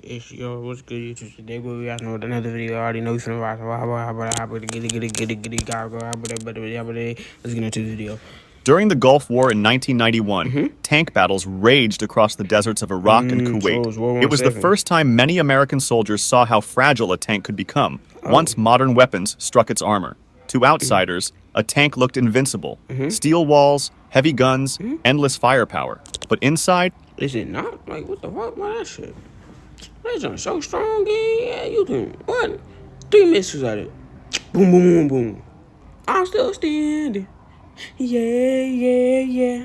It's yo, what's good, YouTube? Today we got another video. I already know you finna watch. Let's get into the video. During the Gulf War in 1991, tank battles raged across the deserts of Iraq and Kuwait. It was the first time many American soldiers saw how fragile a tank could become once modern weapons struck its armor. To outsiders, a tank looked invincible. Steel walls, heavy guns, endless firepower. But inside... Is it not? Like, what the fuck? Man, that shit. That joint so strong, yeah. You can, what? 3 missiles at it. Boom, boom, boom, boom. I'm still standing. Yeah.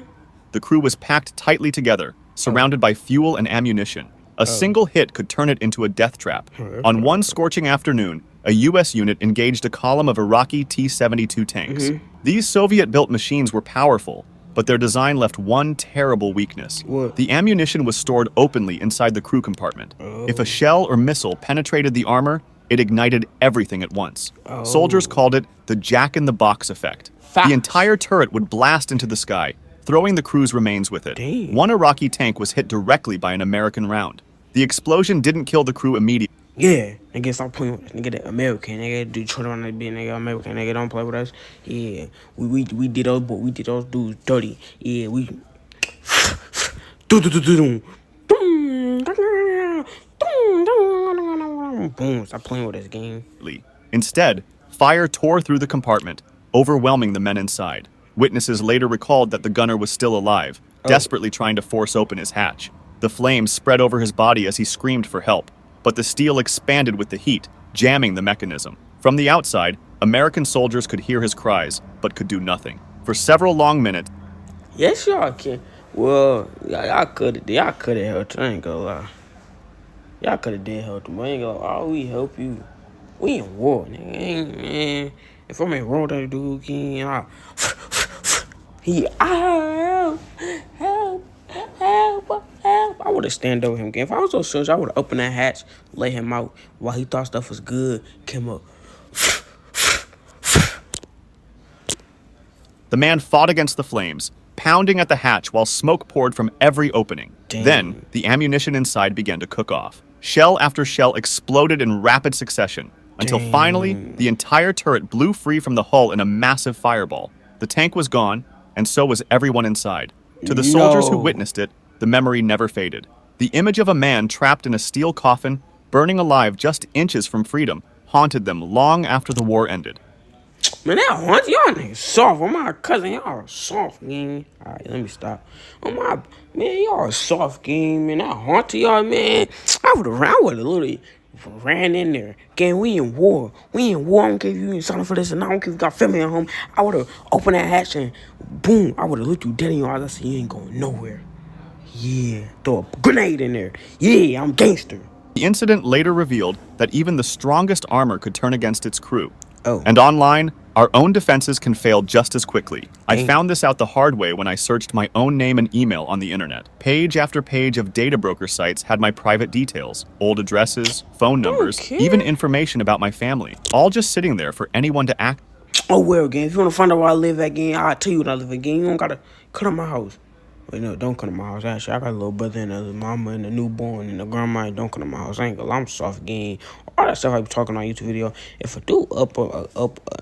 The crew was packed tightly together, surrounded by fuel and ammunition. A single hit could turn it into a death trap. On one scorching afternoon, a U.S. unit engaged a column of Iraqi T-72 tanks. These Soviet-built machines were powerful, but their design left one terrible weakness. What? The ammunition was stored openly inside the crew compartment. If a shell or missile penetrated the armor, it ignited everything at once. Soldiers called it the jack-in-the-box effect. Facts. The entire turret would blast into the sky, throwing the crew's remains with it. Dang. One Iraqi tank was hit directly by an American round. The explosion didn't kill the crew immediately. Yeah, nigga, stop playing with us. Nigga, that American, nigga, Detroit on that bitch, nigga, American, nigga, don't play with us. Yeah, we did those dudes dirty. Yeah, we. Boom, stop playing with us, game. Instead, fire tore through the compartment, overwhelming the men inside. Witnesses later recalled that the gunner was still alive, desperately trying to force open his hatch. The flames spread over his body as he screamed for help, but the steel expanded with the heat, jamming the mechanism. From the outside, American soldiers could hear his cries, but could do nothing. For several long minutes... Yes, y'all can. Well, y'all could have helped. I ain't gonna lie. Y'all could have did help him. I ain't gonna lie. Oh, we help you. We in war, nigga. Ain't, man. If I'm in war, that dude again, help. I would have stand over him again. If I was so sure, I would have opened that hatch, let him out while he thought stuff was good, came up. The man fought against the flames, pounding at the hatch while smoke poured from every opening. Damn. Then, the ammunition inside began to cook off. Shell after shell exploded in rapid succession, until finally, the entire turret blew free from the hull in a massive fireball. The tank was gone, and so was everyone inside. To the soldiers who witnessed it, the memory never faded. The image of a man trapped in a steel coffin, burning alive just inches from freedom, haunted them long after the war ended. Man, that haunts y'all niggas soft. On my cousin, y'all are soft, gang. Alright, let me stop. On my man, y'all are soft, gang. Man, that haunt y'all, man. I would have literally ran in there. Gang, we in war. I don't care if you ain't signing for this, and I don't care if you got family at home. I would have opened that hatch and boom, I would have looked you dead in your eyes. I said, you ain't going nowhere. Yeah, throw a grenade in there. Yeah, I'm gangster. The incident later revealed that even the strongest armor could turn against its crew. And online, our own defenses can fail just as quickly. I found this out the hard way when I searched my own name and email on the internet. Page after page of data broker sites had my private details, old addresses, phone numbers, even information about my family, all just sitting there for anyone to act. Oh, well, gang, if you want to find out where I live at, gang, I'll tell you where I live at, gang. You don't got to come to my house. Wait, no, don't come to my house. Actually, I got a little brother and a mama and a newborn and a grandma. Don't come to my house. I ain't gonna lie, I'm soft, gang. All that stuff I be talking on YouTube video. If a dude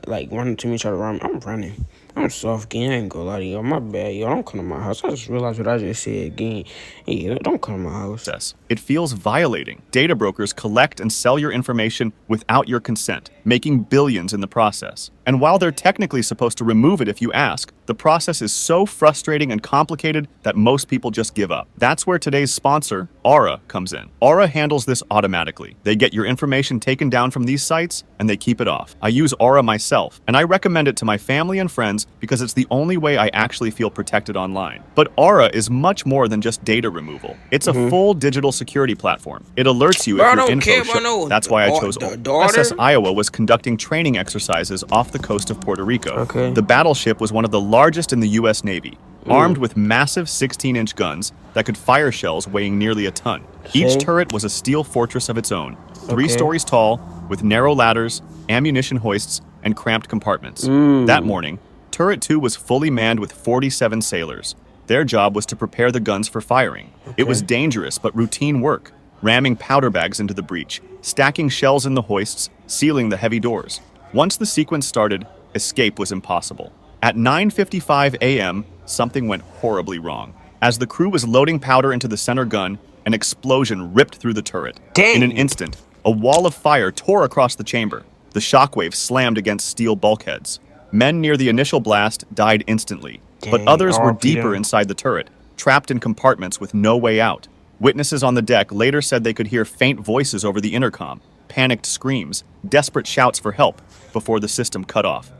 like running to me, try to run me, I'm running. I'm soft, gang. I ain't gonna lie to you. My bad, yo. Don't come to my house. I just realized what I just said, gang. Yeah, don't come to my house. It feels violating. Data brokers collect and sell your information without your consent, making billions in the process. And while they're technically supposed to remove it if you ask, the process is so frustrating and complicated that most people just give up. That's where today's sponsor, Aura, comes in. Aura handles this automatically. They get your information taken down from these sites, and they keep it off. I use Aura myself, and I recommend it to my family and friends because it's the only way I actually feel protected online. But Aura is much more than just data removal. It's a full digital security platform. It alerts you if your info That's why I chose USS Iowa was conducting training exercises off the coast of Puerto Rico. The battleship was one of the largest in the U.S. Navy, armed with massive 16-inch guns that could fire shells weighing nearly a ton. Each turret was a steel fortress of its own, 3 stories tall, with narrow ladders, ammunition hoists, and cramped compartments. That morning, Turret 2 was fully manned with 47 sailors. Their job was to prepare the guns for firing. It was dangerous but routine work. ramming powder bags into the breach, stacking shells in the hoists, sealing the heavy doors. Once the sequence started, escape was impossible. At 9:55 a.m., something went horribly wrong. As the crew was loading powder into the center gun, an explosion ripped through the turret. In an Dang. instant, a wall of fire tore across the chamber. The shockwave slammed against steel bulkheads. Men near the initial blast died instantly, but Dang, others were RIP deeper them. inside the turret, trapped in compartments with no way out. Witnesses on the deck later said they could hear faint voices over the intercom, panicked screams, desperate shouts for help before the system cut off.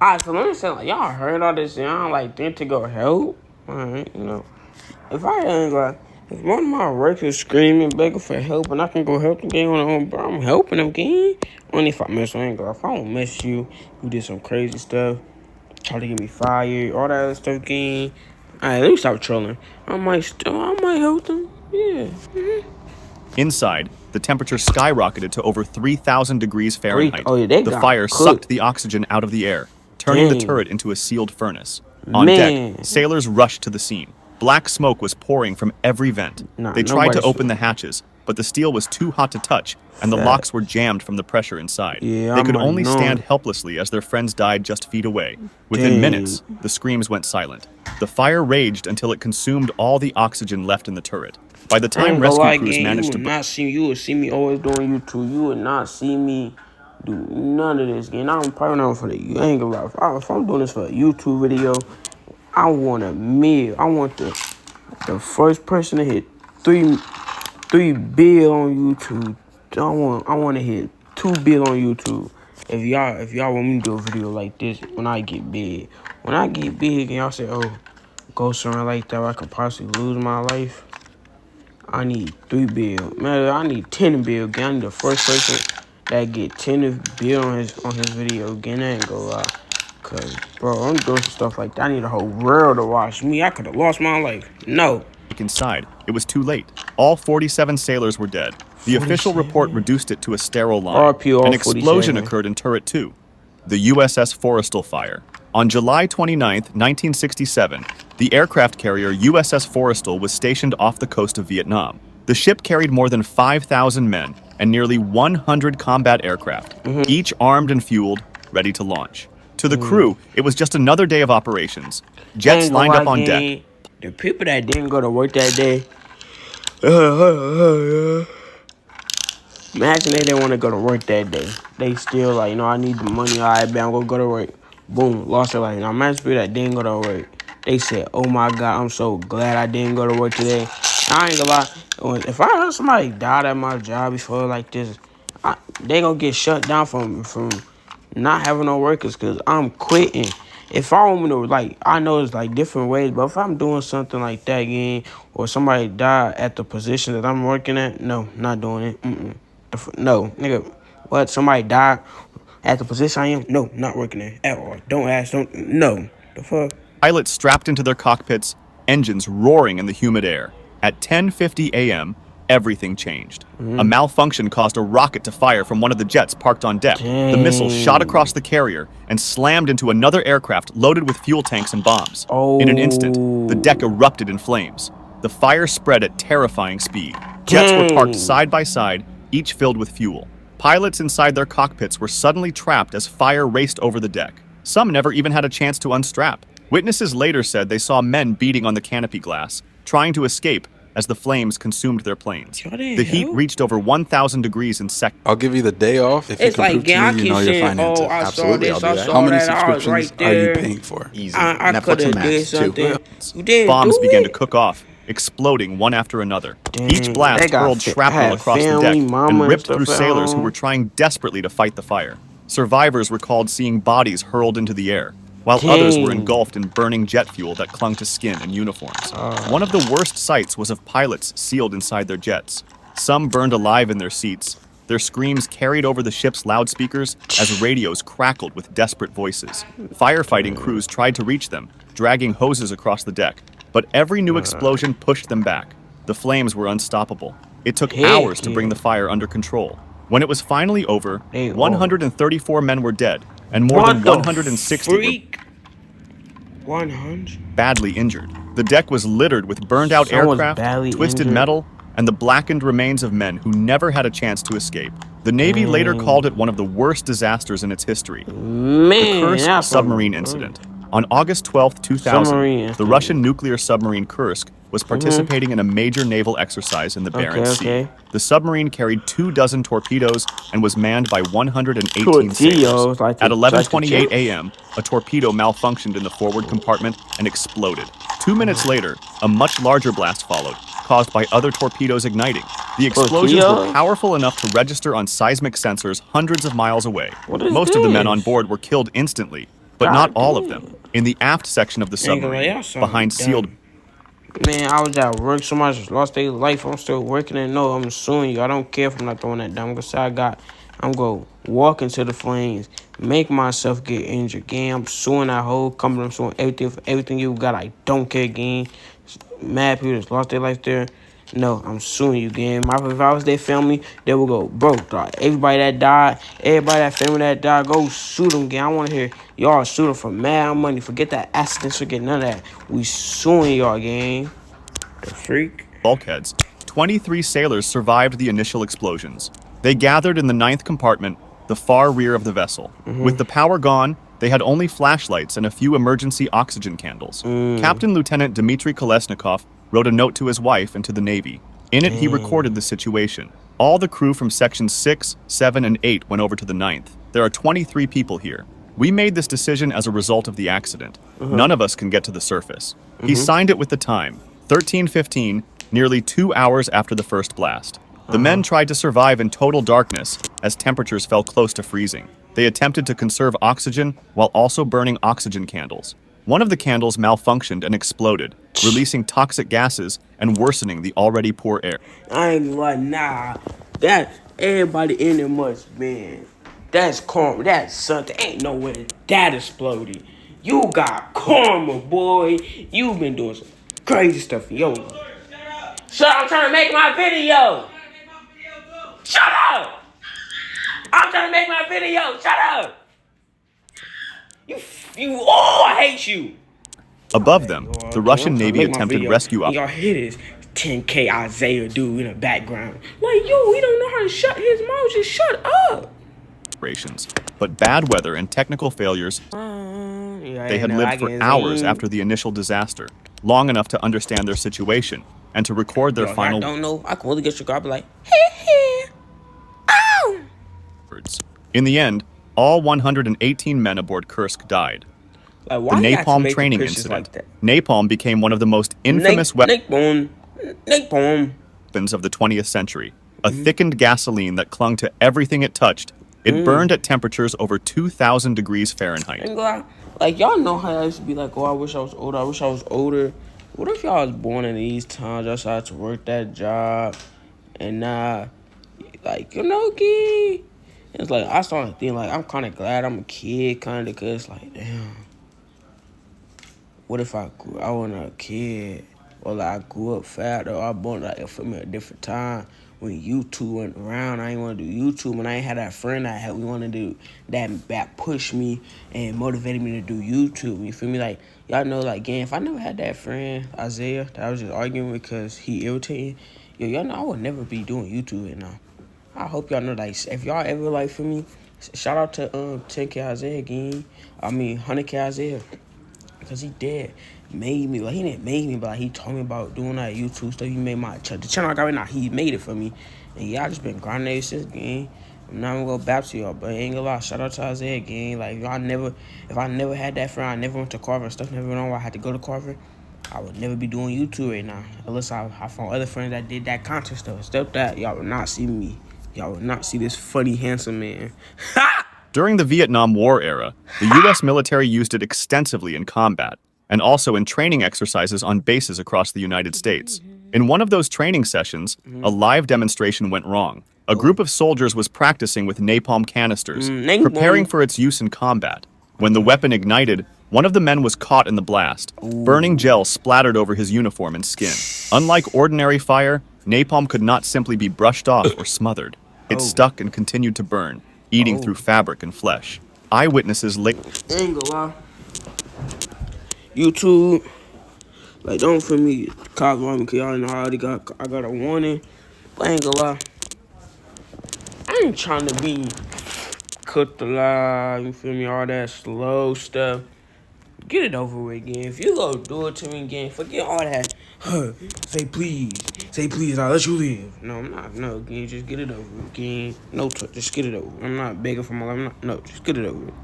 Alright, so let me say, like, y'all heard all this, y'all like think to go help. Alright, you know, if I ain't like, if one of my workers screaming, begging for help, and I can go help them, game on their own, bro, I'm helping them, gang. Only if I mess with you, if I don't mess you, you did some crazy stuff, try to get me fired, all that other stuff, gang. Alright, let me stop trolling. I might help them. Yeah. Inside, the temperature skyrocketed to over 3,000 degrees Fahrenheit. Oh, yeah, they The got fire cooked. sucked the oxygen out of the air, turning the Dang. turret into a sealed furnace. On Man. deck, sailors rushed to the scene. Black smoke was pouring from every vent. Nah, They tried to nobody's- open the hatches, but the steel was too hot to touch, and the Fact. locks were jammed from the pressure inside. Yeah, They I'm could already only knowing. stand helplessly as their friends died just feet away. Within Dang. minutes, the screams went silent. The fire raged until it consumed all the oxygen left in the turret. By the I time ain't gonna rescue lie, crews gang, managed to... you would see me always doing YouTube. You would not see me do none of this, gang. I'm probably not for the. I ain't gonna lie. If I'm doing this for a YouTube video, I want a meal. I want the first person to hit three bill on YouTube. I want to hit 2 bill on YouTube. If y'all want me to do a video like this when I get big, and y'all say, oh, go somewhere like that where I could possibly lose my life. I need 3 bill. Man, I need 10 bill. Again, I need the first person that get 10 bill on his video. Again, I ain't gonna lie. Cause, bro, I'm doing some stuff like that. I need a whole world to watch me. I could have lost my life. No. inside. It was too late. All 47 sailors were dead. The official 47? report reduced it to a sterile line. RIP all An explosion 47. occurred in Turret 2. The USS Forrestal fire. On July 29, 1967, the aircraft carrier USS Forrestal was stationed off the coast of Vietnam. The ship carried more than 5,000 men and nearly 100 combat aircraft, each armed and fueled, ready to launch. To the crew, it was just another day of operations. Jets Ain't gonna lined up lie, on deck. gang. The people that didn't go to work that day. Imagine they didn't want to go to work that day. They still like, I need the money. All right, man, I'm gonna go to work. Boom, lost their life. Now imagine people that didn't go to work. They said, "Oh my God, I'm so glad I didn't go to work today." I ain't gonna lie. If I heard somebody died at my job before like this, they gonna get shut down from not having no workers because I'm quitting. If I want me to, I know it's different ways, but if I'm doing something like that again, or somebody died at the position that I'm working at, no, not doing it. No, nigga, what? Somebody died at the position I am? No, not working there at all. Don't ask, no. The fuck? Pilots strapped into their cockpits, engines roaring in the humid air. At 10:50 a.m., everything changed. A malfunction caused a rocket to fire from one of the jets parked on deck. The missile shot across the carrier and slammed into another aircraft loaded with fuel tanks and bombs. In an instant, the deck erupted in flames. The fire spread at terrifying speed. Jets were parked side by side, each filled with fuel. Pilots inside their cockpits were suddenly trapped as fire raced over the deck. Some never even had a chance to unstrap. Witnesses later said they saw men beating on the canopy glass, trying to escape as the flames consumed their planes. The heat reached over 1,000 degrees in seconds. I'll give you the day off if you It's can prove to I me you keep know your saying, finances. I saw Absolutely, this, I'll do I that. saw How many that, I was subscriptions right are you there. paying for? Easy. I Netflix could and have did Max, too. something. You didn't Bombs do began it? to cook off, exploding one after another. Dang, Each blast they got hurled shrapnel had across the family, deck mama, and and ripped stuff through at sailors who home. were trying desperately to fight the fire. Survivors recalled seeing bodies hurled into the air, while others were Dang. engulfed in burning jet fuel that clung to skin and uniforms. One of the worst sights was of pilots sealed inside their jets. Some burned alive in their seats. Their screams carried over the ship's loudspeakers as radios crackled with desperate voices. Firefighting crews tried to reach them, dragging hoses across the deck, but every new explosion pushed them back. The flames were unstoppable. It took hours to bring the fire under control. When it was finally over, 134 men were dead, and more than 160 were 100? badly injured. The deck was littered with burned out Someone's aircraft, badly twisted injured. metal, and the blackened remains of men who never had a chance to escape. The Navy later called it one of the worst disasters in its history. The Man, Kursk that's submarine incident. On August 12, 2000, Submarine the incident. Russian nuclear submarine Kursk was participating in a major naval exercise in the Barents Sea. Okay. The submarine carried 24 torpedoes and was manned by 118 sailors. Tortillos, like At the 11:28 a.m., a torpedo malfunctioned in the forward compartment and exploded. 2 minutes later, a much larger blast followed, caused by other torpedoes igniting. The explosions were Tortillas? powerful enough to register on seismic sensors hundreds of miles away. What is Most of the men on this? board were killed instantly, but God not all of damn. them. In the aft section of the Ain't gonna lie, submarine, y'all something behind sealed dumb. Man, I was at work. Somebody just lost their life. I'm still working and no, I'm suing you. I don't care if I'm not throwing that down. I'm gonna walk into the flames, make myself get injured. Gang, I'm suing that whole company. I'm suing everything for everything you got. I don't care, gang. Mad people just lost their life there. No, I'm suing you, gang. If I was their family, they would go, bro, dog. Everybody that died, everybody that family that died, go sue them, gang. I want to hear y'all sue them for mad money. Forget that accidents, forget none of that. We suing y'all, gang. The freak. bulkheads, 23 sailors survived the initial explosions. They gathered in the ninth compartment, the far rear of the vessel. With the power gone, they had only flashlights and a few emergency oxygen candles. Captain Lieutenant Dmitry Kolesnikov wrote a note to his wife and to the Navy. In it, he recorded the situation. All the crew from sections 6, 7, and 8 went over to the ninth. There are 23 people here. We made this decision as a result of the accident. None of us can get to the surface. He signed it with the time, 13:15, nearly 2 hours after the first blast. The men tried to survive in total darkness as temperatures fell close to freezing. They attempted to conserve oxygen while also burning oxygen candles. One of the candles malfunctioned and exploded, releasing toxic gases and worsening the already poor air. I ain't gonna lie, nah. That, everybody in there must, man. That's karma. That's something. Ain't no way that exploded. You got karma, boy. You been doing some crazy stuff, yo. Shut up, I'm trying to make my video. Shut up. I'm trying to make my video. Shut up. I hate you. Above them, the Russian Navy attempted rescue Y'all hear this 10K Isaiah dude in the background. Like, yo, he don't know how to shut his mouth. Just shut up. operations, but bad weather and technical failures. They had lived for hours after the initial disaster, long enough to understand their situation and to record their final I don't know. I can really get your car. Be like, hee. Ow. words. In the end, all 118 men aboard Kursk died. Like, The why you have to napalm make the training pictures incident. like that? Napalm became one of the most infamous Napalm. weapons of the 20th century. A thickened gasoline that clung to everything it touched. It burned at temperatures over 2,000 degrees Fahrenheit. Like, y'all know how I used to be like, oh, I wish I was older. I wish I was older. What if y'all was born in these times? Y'all started to work that job. And like, kid. It's like, I started to think, like, I'm kind of glad I'm a kid, kind of, because, like, damn. What if I wasn't a kid? Or, like, I grew up fat, or I born, like, from a different time. When YouTube went around, I ain't want to do YouTube, and I ain't had that friend we want to do that pushed me and motivated me to do YouTube. You feel me? Like, y'all know, like, again, if I never had that friend, Isaiah, that I was just arguing with because he irritated, y'all know I would never be doing YouTube right now. I hope y'all know, like, if y'all ever, like, for me, shout out to 10K Isaiah again. 100K Isaiah. Because he did made me. Like, he didn't make me, but like, he told me about doing that YouTube stuff. He made the channel I got right now. He made it for me. And y'all just been grinding ever since, gang. I'm not gonna go back to y'all, but I ain't gonna lie. Shout out to Isaiah, gang. Like, if I never had that friend, I never went to Carver and stuff, never went on where I had to go to Carver, I would never be doing YouTube right now. Unless I found other friends that did that content stuff. Stuff that y'all would not see me. Y'all would not see this funny, handsome man. Ha! During the Vietnam War era, the U.S. military used it extensively in combat and also in training exercises on bases across the United States. In one of those training sessions, a live demonstration went wrong. A group of soldiers was practicing with napalm canisters, preparing for its use in combat. When the weapon ignited, one of the men was caught in the blast. Burning gel splattered over his uniform and skin. Unlike ordinary fire, napalm could not simply be brushed off or smothered. It stuck and continued to burn, eating through fabric and flesh. Eyewitnesses Ain't gonna lie. YouTube, Like, don't feel me, cops want me, because y'all know I got a warning. But I ain't gonna lie. I ain't trying to be cooked alive, you feel me, all that slow stuff. Get it over with, again. If you go do it to me again, forget all that. Say please, I'll let you live. No, I'm not. No, again, just get it over with, again. No, just get it over with. I'm not begging for my life. No, just get it over with.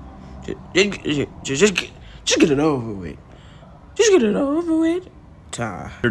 Just get it over with. Just get it over with.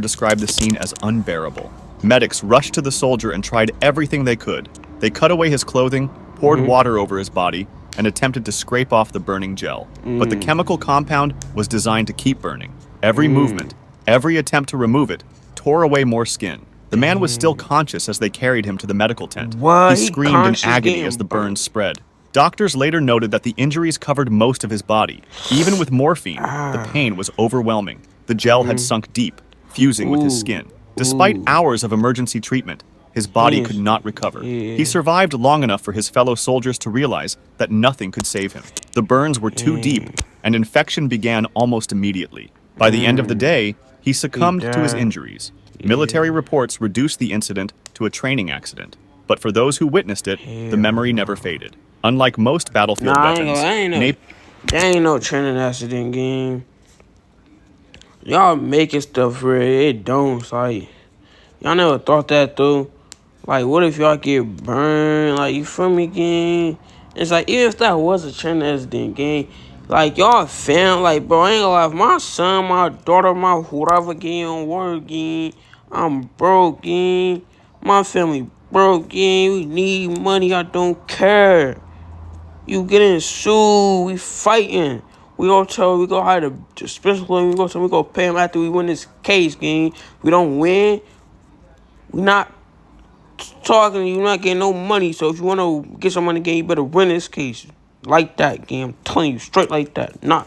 Described the scene as unbearable. Medics rushed to the soldier and tried everything they could. They cut away his clothing, poured water over his body, and attempted to scrape off the burning gel. But the chemical compound was designed to keep burning. Every movement, every attempt to remove it, tore away more skin. The man was still conscious as they carried him to the medical tent. What? He screamed in agony as the burns spread. Doctors later noted that the injuries covered most of his body. Even with morphine, the pain was overwhelming. The gel had sunk deep, fusing with his skin. Despite hours of emergency treatment, his body could not recover. He survived long enough for his fellow soldiers to realize that nothing could save him. The burns were too deep, and infection began almost immediately. By the end of the day, he succumbed to his injuries. Military reports reduced the incident to a training accident. But for those who witnessed it, the memory never faded. Unlike most battlefield weapons, there ain't no training accident game. Y'all making stuff for it don't. It's like, y'all never thought that through. Like, what if y'all get burned? Like, you feel me, gang? It's like, even if that was a training accident, gang, like, y'all found, like, bro, I ain't gonna lie. If my son, my daughter, my whoever, gang, on work, gang, I'm broke, gang. My family broke, gang. We need money. I don't care. You getting sued. We fighting. We gonna hire the special lawyer. We gonna pay him after we win this case, gang. We don't win. We not talking. You not getting no money. So if you wanna get some money, gang, you better win this case. Like that, gang. I'm telling you straight like that. No.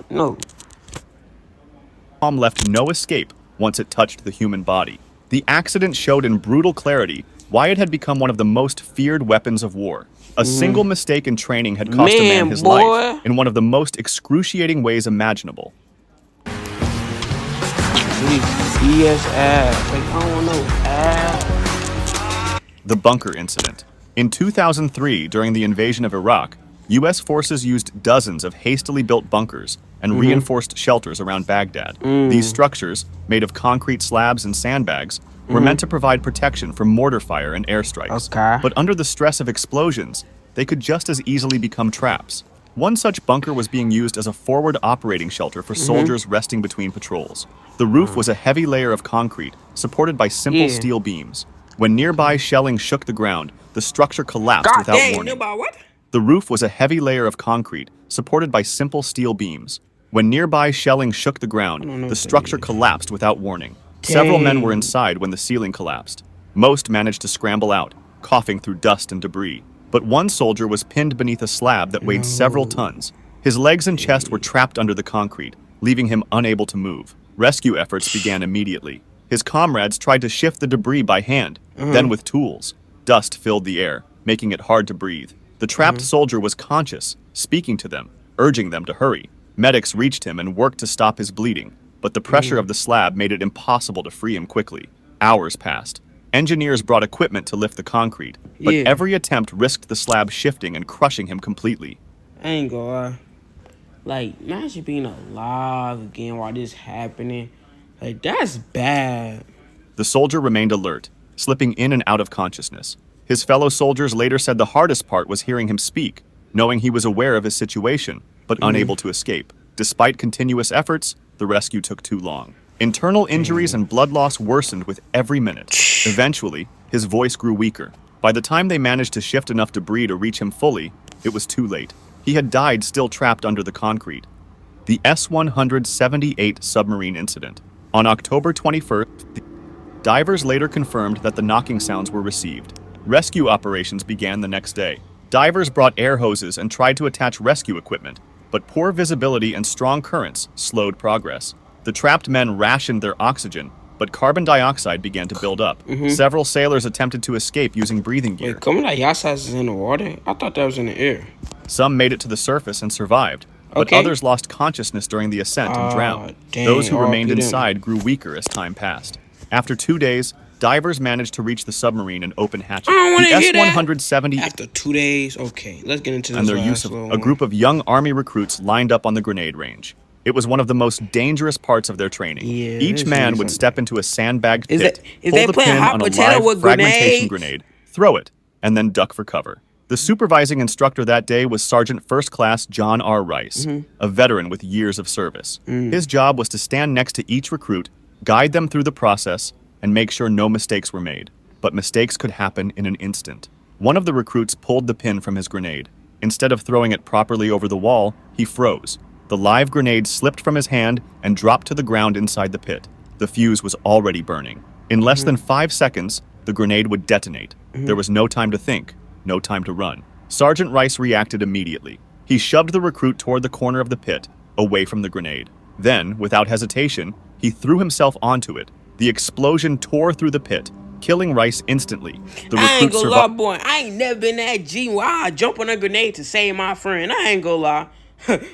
Napalm left no escape once it touched the human body. The accident showed in brutal clarity why it had become one of the most feared weapons of war. A single mistake in training had cost a man his life in one of the most excruciating ways imaginable. The bunker incident. In 2003, during the invasion of Iraq, U.S. forces used dozens of hastily built bunkers and reinforced shelters around Baghdad. These structures, made of concrete slabs and sandbags, were meant to provide protection from mortar fire and airstrikes. But under the stress of explosions, they could just as easily become traps. One such bunker was being used as a forward operating shelter for soldiers resting between patrols. The roof was a heavy layer of concrete, supported by simple steel beams. When nearby shelling shook the ground, the structure collapsed without warning. The roof was a heavy layer of concrete, supported by simple steel beams. When nearby shelling shook the ground, the structure collapsed without warning. Several men were inside when the ceiling collapsed. Most managed to scramble out, coughing through dust and debris. But one soldier was pinned beneath a slab that weighed several tons. His legs and chest were trapped under the concrete, leaving him unable to move. Rescue efforts began immediately. His comrades tried to shift the debris by hand, then with tools. Dust filled the air, making it hard to breathe. The trapped soldier was conscious, speaking to them, urging them to hurry. Medics reached him and worked to stop his bleeding, but the pressure of the slab made it impossible to free him quickly. Hours passed. Engineers brought equipment to lift the concrete, but every attempt risked the slab shifting and crushing him completely. I ain't gonna lie. Like, imagine being alive again while this happening. Like, that's bad. The soldier remained alert, slipping in and out of consciousness. His fellow soldiers later said the hardest part was hearing him speak, knowing he was aware of his situation, but unable to escape. Despite continuous efforts, the rescue took too long. Internal injuries and blood loss worsened with every minute. Eventually, his voice grew weaker. By the time they managed to shift enough debris to reach him fully, it was too late. He had died still trapped under the concrete. The S-178 submarine incident. On October 21st, divers later confirmed that the knocking sounds were received. Rescue operations began the next day. Divers brought air hoses and tried to attach rescue equipment, but poor visibility and strong currents slowed progress. The trapped men rationed their oxygen, but carbon dioxide began to build up. Several sailors attempted to escape using breathing gear. Wait, carbon dioxide is in the water? I thought that was in the air. Some made it to the surface and survived, but Okay. others lost consciousness during the ascent and drowned. Dang. Those who remained RP them. inside grew weaker as time passed. After 2 days, divers managed to reach the submarine and open hatches. I don't want The to hear that. S-170 After 2 days, okay, let's get into this. and their use of a group of young Army recruits lined up on the grenade range. It was one of the most dangerous parts of their training. Yeah, Each man would step into a sandbagged pit, is pull they the playing pin hot on a potato live with fragmentation grenades? grenade, throw it, and then duck for cover. The supervising instructor that day was Sergeant First Class John R. Rice, a veteran with years of service. His job was to stand next to each recruit, guide them through the process, and make sure no mistakes were made. But mistakes could happen in an instant. One of the recruits pulled the pin from his grenade. Instead of throwing it properly over the wall, he froze. The live grenade slipped from his hand and dropped to the ground inside the pit. The fuse was already burning. In less than 5 seconds, the grenade would detonate. There was no time to think, no time to run. Sergeant Rice reacted immediately. He shoved the recruit toward the corner of the pit, away from the grenade. Then, without hesitation, he threw himself onto it. The explosion tore through the pit, killing Rice instantly. The I ain't recruit gonna lie, survived. boy. I ain't never been that G where I jump on a grenade to save my friend. I ain't gonna lie.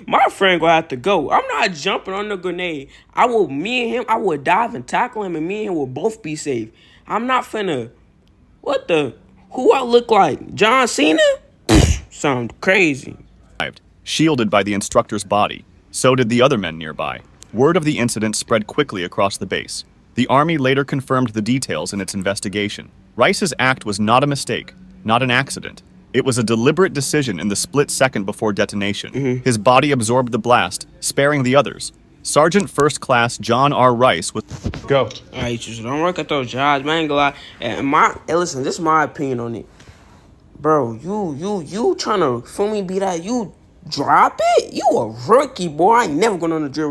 My friend gonna have to go. I'm not jumping on the grenade. Me and him, I will dive and tackle him, and me and him will both be safe. I'm not finna. Who I look like? John Cena? Sound crazy. Shielded by the instructor's body. So did the other men nearby. Word of the incident spread quickly across the base. The Army later confirmed the details in its investigation. Rice's act was not a mistake, not an accident. It was a deliberate decision in the split second before detonation. His body absorbed the blast, sparing the others. Sergeant First Class John R. Rice was... Go. Alright, just don't work at those jobs, man. I ain't gonna lie. And listen, this is my opinion on it. Bro, you trying to, for me, be that, you drop it? You a rookie, boy. I ain't never going on the drill.